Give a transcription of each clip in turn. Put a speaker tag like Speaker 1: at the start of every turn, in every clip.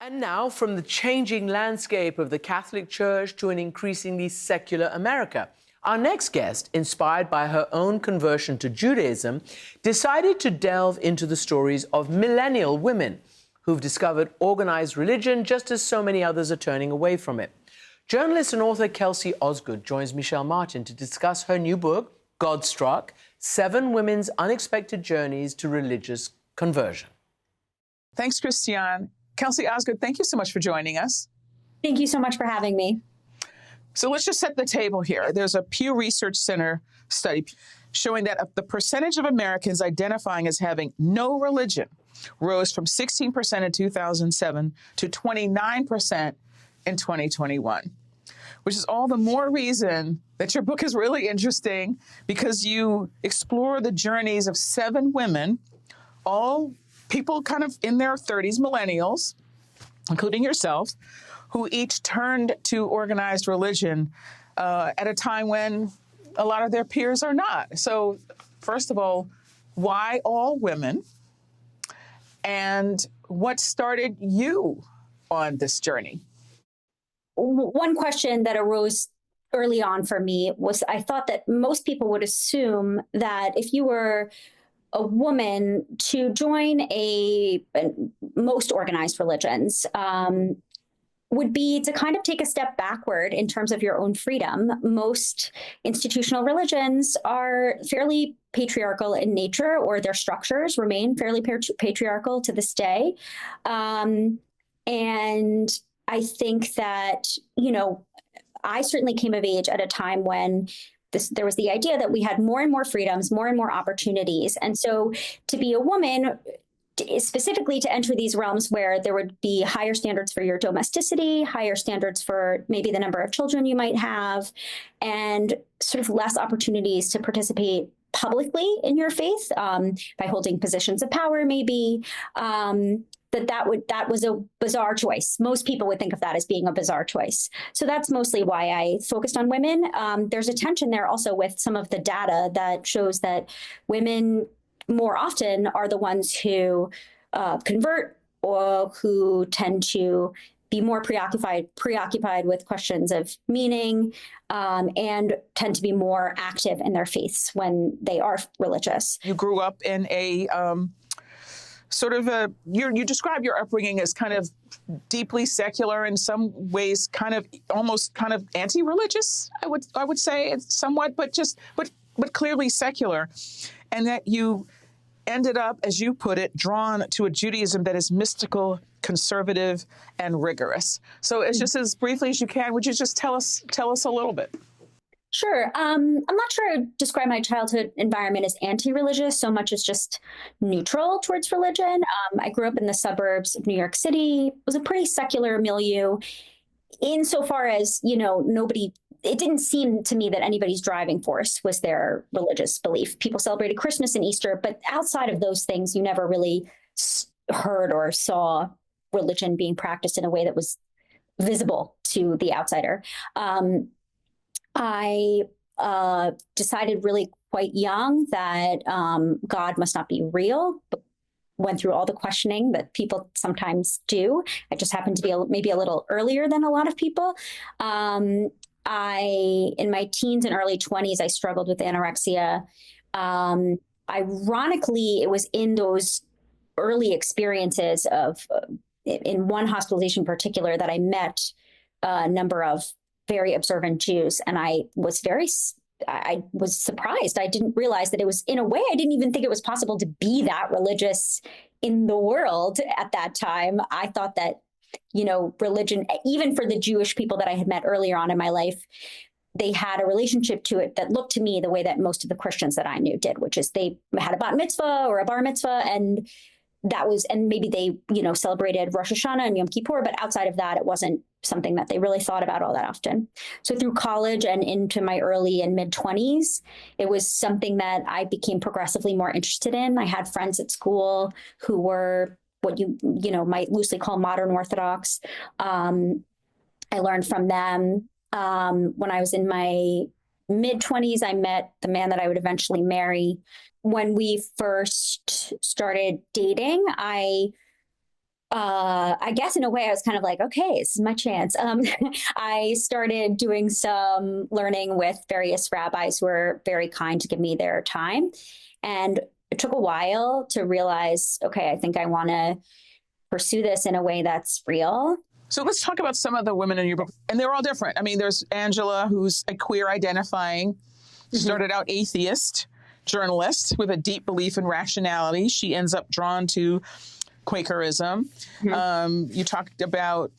Speaker 1: And now, from the changing landscape of the Catholic Church to an increasingly secular America, our next guest, inspired by her own conversion to Judaism, decided to delve into the stories of millennial women who've discovered organized religion just as so many others are turning away from it. Journalist and author Kelsey Osgood joins Michelle Martin to discuss her new book, Godstruck, 7 Women's Unexpected Journeys to Religious Conversion.
Speaker 2: Thanks, Christiane. Kelsey Osgood, thank you so much for joining us.
Speaker 3: Thank you so much for having me.
Speaker 2: So let's just set the table here. There's a Pew Research Center study showing that the percentage of Americans identifying as having no religion rose from 16% in 2007 to 29% in 2021, which is all the more reason that your book is really interesting because you explore the journeys of 7 women, all people kind of in their 30s, millennials, including yourself, who each turned to organized religion at a time when a lot of their peers are not. So first of all, why all women? And what started you on this journey?
Speaker 3: One question that arose early on for me was I thought that most people would assume that if you were a woman to join most organized religions would be to kind of take a step backward in terms of your own freedom. Most institutional religions are fairly patriarchal in nature, or their structures remain fairly patriarchal to this day. And I think that, I certainly came of age at a time when there was the idea that we had more and more freedoms, more and more opportunities. And so to be a woman, specifically to enter these realms where there would be higher standards for your domesticity, higher standards for maybe the number of children you might have, and sort of less opportunities to participate publicly in your faith by holding positions of power, maybe, that was a bizarre choice. Most people would think of that as being a bizarre choice. So that's mostly why I focused on women. There's a tension there also with some of the data that shows that women more often are the ones who convert or who tend to be more preoccupied with questions of meaning and tend to be more active in their faiths when they are religious.
Speaker 2: You grew up in a you describe your upbringing as kind of deeply secular, in some ways almost anti-religious, I would say somewhat, but clearly secular. And that you ended up, as you put it, drawn to a Judaism that is mystical, conservative, and rigorous. So it's just as briefly as you can, would you just tell us a little bit?
Speaker 3: Sure. I'm not sure I would describe my childhood environment as anti-religious so much as just neutral towards religion. I grew up in the suburbs of New York City. It was a pretty secular milieu insofar as, it didn't seem to me that anybody's driving force was their religious belief. People celebrated Christmas and Easter, but outside of those things, you never really heard or saw religion being practiced in a way that was visible to the outsider. I decided really quite young that God must not be real, but went through all the questioning that people sometimes do. I just happened to be maybe a little earlier than a lot of people. In my teens and early 20s, I struggled with anorexia. Ironically, it was in those early experiences of, in one hospitalization in particular, that I met a number of very observant Jews. And I was surprised. I didn't realize that it was, in a way, I didn't even think it was possible to be that religious in the world at that time. I thought that, religion, even for the Jewish people that I had met earlier on in my life, they had a relationship to it that looked to me the way that most of the Christians that I knew did, which is they had a bat mitzvah or a bar mitzvah, and maybe they, celebrated Rosh Hashanah and Yom Kippur, but outside of that, it wasn't something that they really thought about all that often. So through college and into my early and mid 20s, it was something that I became progressively more interested in. I had friends at school who were what you might loosely call modern Orthodox. I learned from them. When I was in my mid 20s, I met the man that I would eventually marry. When we first started dating, I I guess in a way I was kind of like, okay, this is my chance. I started doing some learning with various rabbis who were very kind to give me their time. And it took a while to realize, okay, I think I want to pursue this in a way that's real.
Speaker 2: So let's talk about some of the women in your book. And they're all different. I mean, there's Angela, who's a queer identifying, started out atheist, journalist with a deep belief in rationality. She ends up drawn to Quakerism. You talked about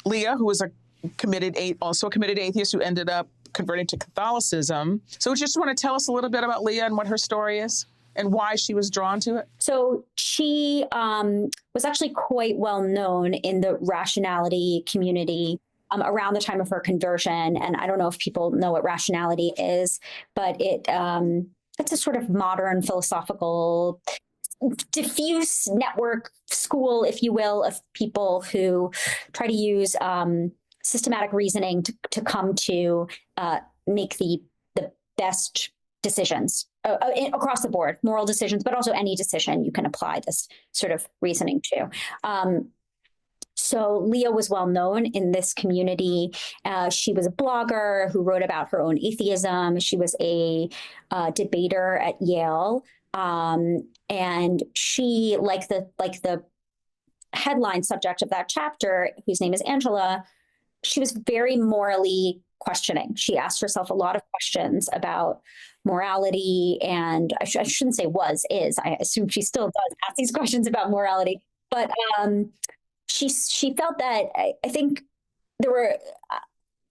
Speaker 2: Leah, who was also a committed atheist who ended up converting to Catholicism. So just want to tell us a little bit about Leah and what her story is and why she was drawn to it?
Speaker 3: So she was actually quite well known in the rationality community around the time of her conversion. And I don't know if people know what rationality is, but it's a sort of modern philosophical diffuse network school, if you will, of people who try to use systematic reasoning to come to make the best decisions across the board, moral decisions, but also any decision you can apply this sort of reasoning to. So Leah was well known in this community. She was a blogger who wrote about her own atheism. She was a debater at Yale. And she, like the headline subject of that chapter, whose name is Angela, she was very morally questioning. She asked herself a lot of questions about morality, and I shouldn't say is. I assume she still does ask these questions about morality. But she felt that I think there were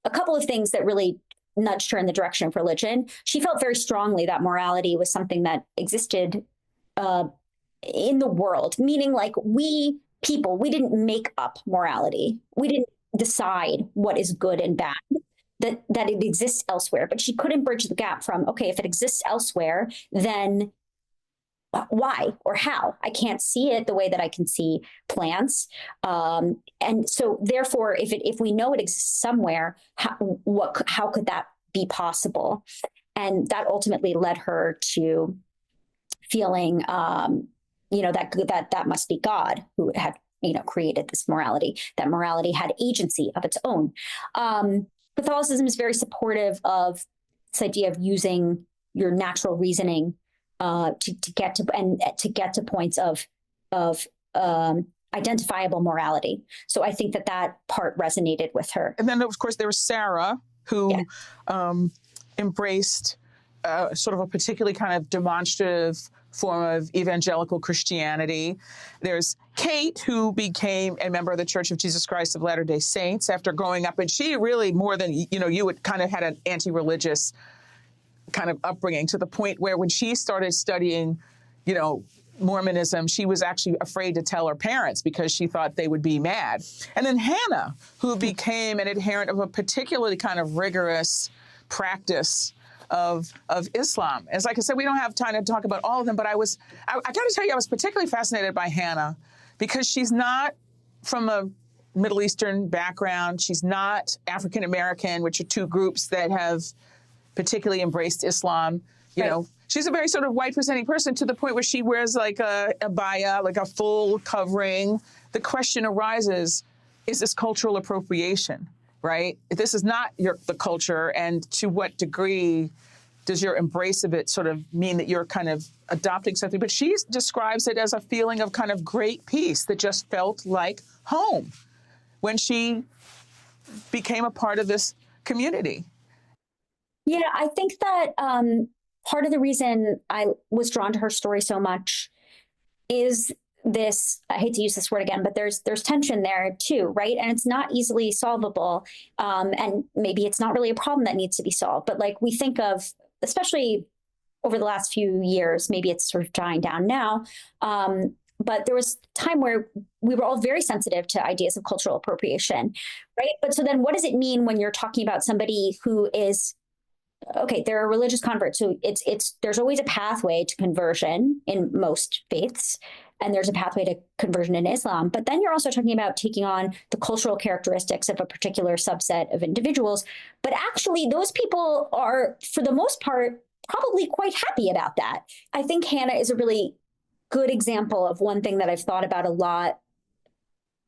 Speaker 3: a couple of things that really nudged her in the direction of religion. She felt very strongly that morality was something that existed in the world, meaning like we didn't make up morality. We didn't decide what is good and bad, that it exists elsewhere. But she couldn't bridge the gap from, okay, if it exists elsewhere, then why or how? I can't see it the way that I can see plants. And so therefore, if we know it exists somewhere, how could that be possible? And that ultimately led her to feeling, that must be God who had, created this morality, that morality had agency of its own. Catholicism is very supportive of this idea of using your natural reasoning to get to points of identifiable morality. So I think that part resonated with her.
Speaker 2: And then, of course, there was Sarah, who embraced sort of a particularly kind of demonstrative form of evangelical Christianity. There's Kate, who became a member of the Church of Jesus Christ of Latter-day Saints after growing up. And she really, more than, you would kind of had an anti-religious kind of upbringing, to the point where when she started studying, Mormonism, she was actually afraid to tell her parents because she thought they would be mad. And then Hannah, who became an adherent of a particularly kind of rigorous practice of Islam. As like I said, we don't have time to talk about all of them, but I got to tell you, I was particularly fascinated by Hannah because she's not from a Middle Eastern background. She's not African American, which are two groups that have particularly embraced Islam. She's a very sort of white presenting person, to the point where she wears like a abaya, like a full covering. The question arises, is this cultural appropriation, right? This is not the culture, and to what degree does your embrace of it sort of mean that you're kind of adopting something? But she describes it as a feeling of kind of great peace that just felt like home when she became a part of this community.
Speaker 3: Yeah, I think that part of the reason I was drawn to her story so much is this, I hate to use this word again, but there's tension there too, right? And it's not easily solvable. And maybe it's not really a problem that needs to be solved. But like we think of, especially over the last few years, maybe it's sort of dying down now. But there was a time where we were all very sensitive to ideas of cultural appropriation, right? But so then what does it mean when you're talking about somebody who is, okay, they're a religious convert. So there's always a pathway to conversion in most faiths, and there's a pathway to conversion in Islam. But then you're also talking about taking on the cultural characteristics of a particular subset of individuals. But actually, those people are, for the most part, probably quite happy about that. I think Hannah is a really good example of one thing that I've thought about a lot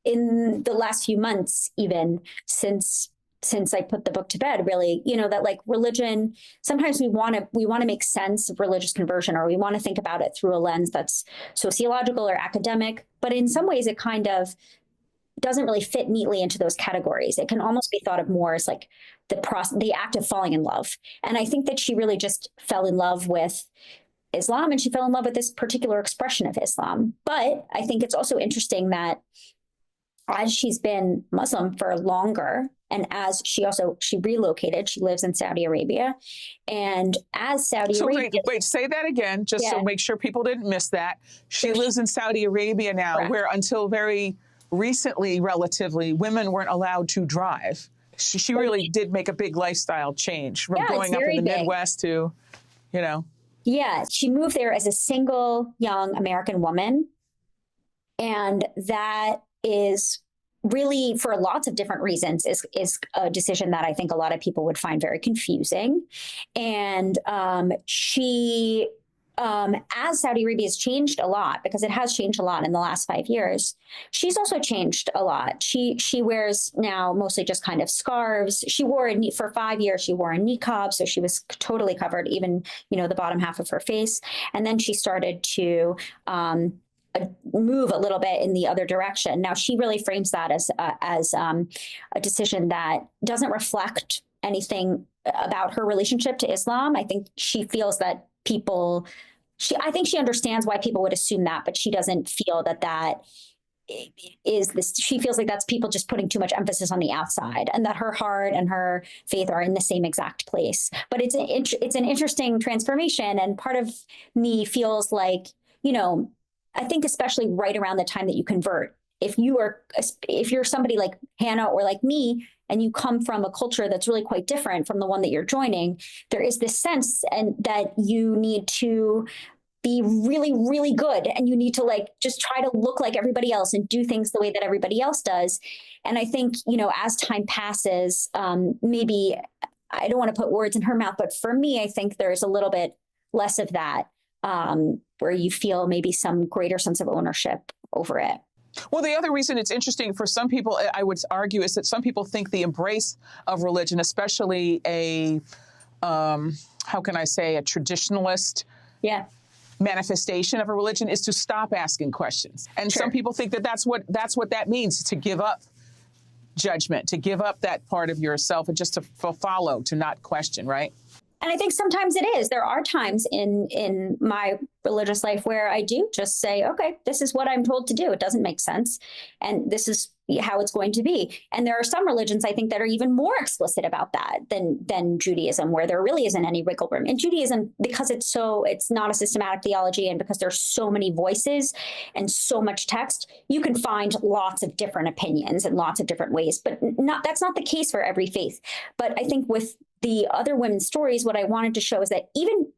Speaker 3: in the last few months, even since I put the book to bed, really, that like religion, sometimes we want to make sense of religious conversion, or we want to think about it through a lens that's sociological or academic. But in some ways, it kind of doesn't really fit neatly into those categories. It can almost be thought of more as like the act of falling in love. And I think that she really just fell in love with Islam, and she fell in love with this particular expression of Islam. But I think it's also interesting that as she's been Muslim for longer, and as she relocated, she lives in Saudi Arabia. And as Saudi Arabia...
Speaker 2: Wait, say that again, just to make sure people didn't miss that. She lives in Saudi Arabia now, correct, where until very recently, relatively, women weren't allowed to drive. She really did make a big lifestyle change from growing up in the Midwest to,
Speaker 3: Yeah, she moved there as a single young American woman. And that is really, for lots of different reasons, is a decision that I think a lot of people would find very confusing. And she, as Saudi Arabia has changed a lot, because it has changed a lot in the last 5 years, she's also changed a lot. She wears now mostly just kind of scarves. She wore for 5 years, she wore a niqab, so she was totally covered, even, the bottom half of her face. And then she started to move a little bit in the other direction. Now, she really frames that as a decision that doesn't reflect anything about her relationship to Islam. I think she feels that I think she understands why people would assume that, but she doesn't feel that is this. She feels like that's people just putting too much emphasis on the outside, and that her heart and her faith are in the same exact place. But it's an interesting transformation, and part of me feels like, I think especially right around the time that you convert, if you're somebody like Hannah or like me, and you come from a culture that's really quite different from the one that you're joining, there is this sense and that you need to be really, really good. And you need to just try to look like everybody else and do things the way that everybody else does. And I think, as time passes, maybe, I don't want to put words in her mouth, but for me, I think there's a little bit less of that, where you feel maybe some greater sense of ownership over it.
Speaker 2: Well, the other reason it's interesting for some people, I would argue, is that some people think the embrace of religion, especially a traditionalist manifestation of a religion, is to stop asking questions. And some people think that that's what that means, to give up judgment, to give up that part of yourself and just to follow, to not question, right?
Speaker 3: And I think sometimes it is. There are times in my religious life where I do just say, okay, this is what I'm told to do. It doesn't make sense. And this is how it's going to be. And there are some religions, I think, that are even more explicit about that than Judaism, where there really isn't any wiggle room. In Judaism, because it's not a systematic theology, and because there's so many voices and so much text, you can find lots of different opinions and lots of different ways. But that's not the case for every faith. But I think with the other women's stories, what I wanted to show is that even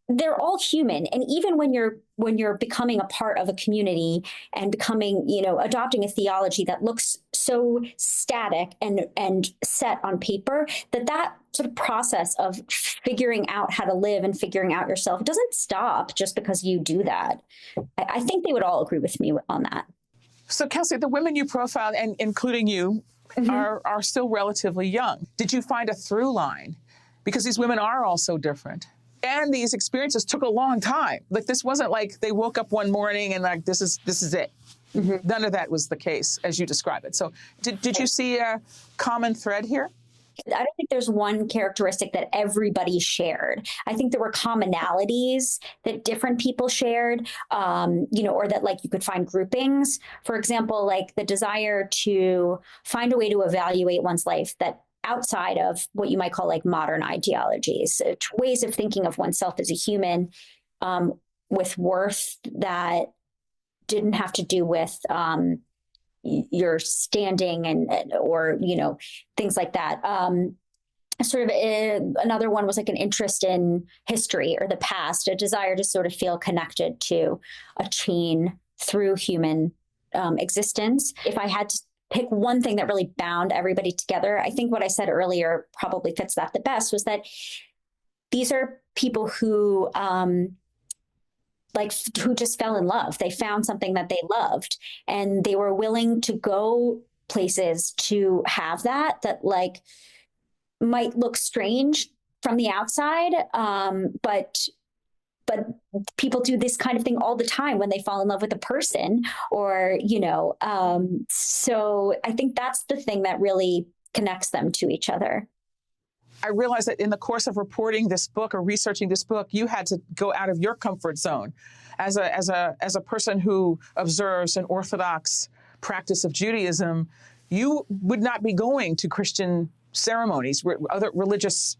Speaker 3: they're all human. And even when you're becoming a part of a community and becoming, adopting a theology that looks so static and set on paper, that sort of process of figuring out how to live and figuring out yourself doesn't stop just because you do that. I think they would all agree with me on that.
Speaker 2: So, Kelsey, the women you profiled, and including you, are still relatively young. Did you find a through line? Because these women are all so different. And these experiences took a long time. This wasn't like they woke up one morning and this is it. Mm-hmm. None of that was the case as you describe it. So did you see a common thread here?
Speaker 3: I don't think there's one characteristic that everybody shared. I think there were commonalities that different people shared, or that you could find groupings. For example, the desire to find a way to evaluate one's life that outside of what you might call modern ideologies, ways of thinking of oneself as a human, with worth that didn't have to do with your standing or things like that. Another one was an interest in history or the past, a desire to sort of feel connected to a chain through human existence. If I had to pick one thing that really bound everybody together, I think what I said earlier probably fits that the best, was that these are people who like who just fell in love. They found something that they loved, and they were willing to go places to have that like might look strange from the outside. But people do this kind of thing all the time when they fall in love with a person, or, so I think that's the thing that really connects them to each other.
Speaker 2: I realized that in the course of reporting this book or researching this book, you had to go out of your comfort zone. As a person who observes an Orthodox practice of Judaism, you would not be going to Christian ceremonies, other religious,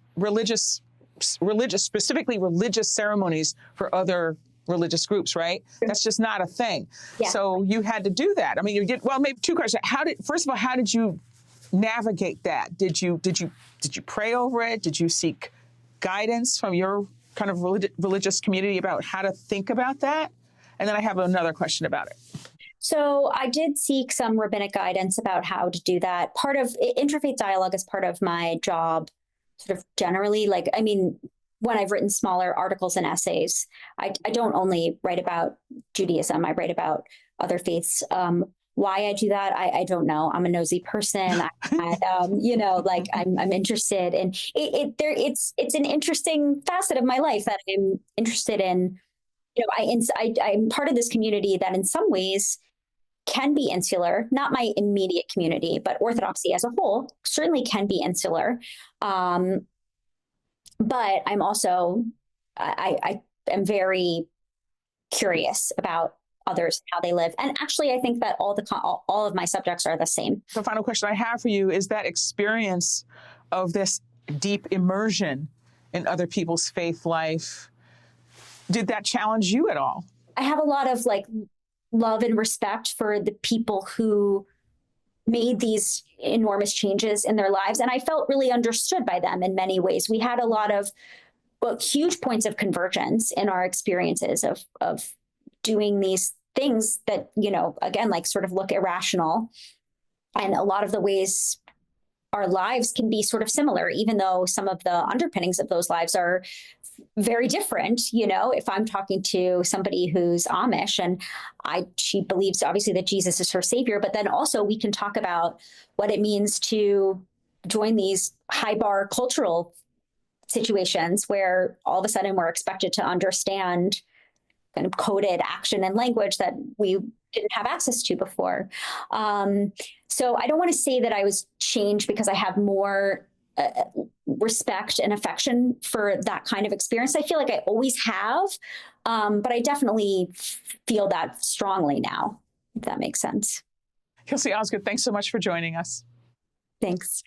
Speaker 2: specifically religious ceremonies for other religious groups, right? That's just not a thing.
Speaker 3: Yeah.
Speaker 2: So you had to do that. I mean, you did, well, maybe two questions. First of all, how did you navigate that? Did you pray over it? Did you seek guidance from your kind of religious community about how to think about that? And then I have another question about it.
Speaker 3: So I did seek some rabbinic guidance about how to do that. Part of interfaith dialogue is part of my job, sort of generally. Like, I mean, when I've written smaller articles and essays, I don't only write about Judaism, I write about other faiths. Why I do that, I don't know. I'm a nosy person. I'm interested in it. It's an interesting facet of my life that I'm interested in. I'm part of this community that in some ways can be insular, not my immediate community, but Orthodoxy as a whole certainly can be insular. But I'm also, I am very curious about others, how they live. And actually, I think that all of my subjects are the same.
Speaker 2: The final question I have for you is that experience of this deep immersion in other people's faith life. Did that challenge you at all?
Speaker 3: I have a lot of love and respect for the people who made these enormous changes in their lives. And I felt really understood by them in many ways. We had a lot of huge points of convergence in our experiences of doing these things that, again, sort of look irrational. And a lot of the ways our lives can be sort of similar, even though some of the underpinnings of those lives are very different. If I'm talking to somebody who's Amish and she believes obviously that Jesus is her savior, but then also we can talk about what it means to join these high bar cultural situations where all of a sudden we're expected to understand kind of coded action and language that we didn't have access to before. So I don't want to say that I was changed because I have more respect and affection for that kind of experience. I feel like I always have, but I definitely feel that strongly now, if that makes sense.
Speaker 2: Kelsey Osgood, thanks so much for joining us.
Speaker 3: Thanks.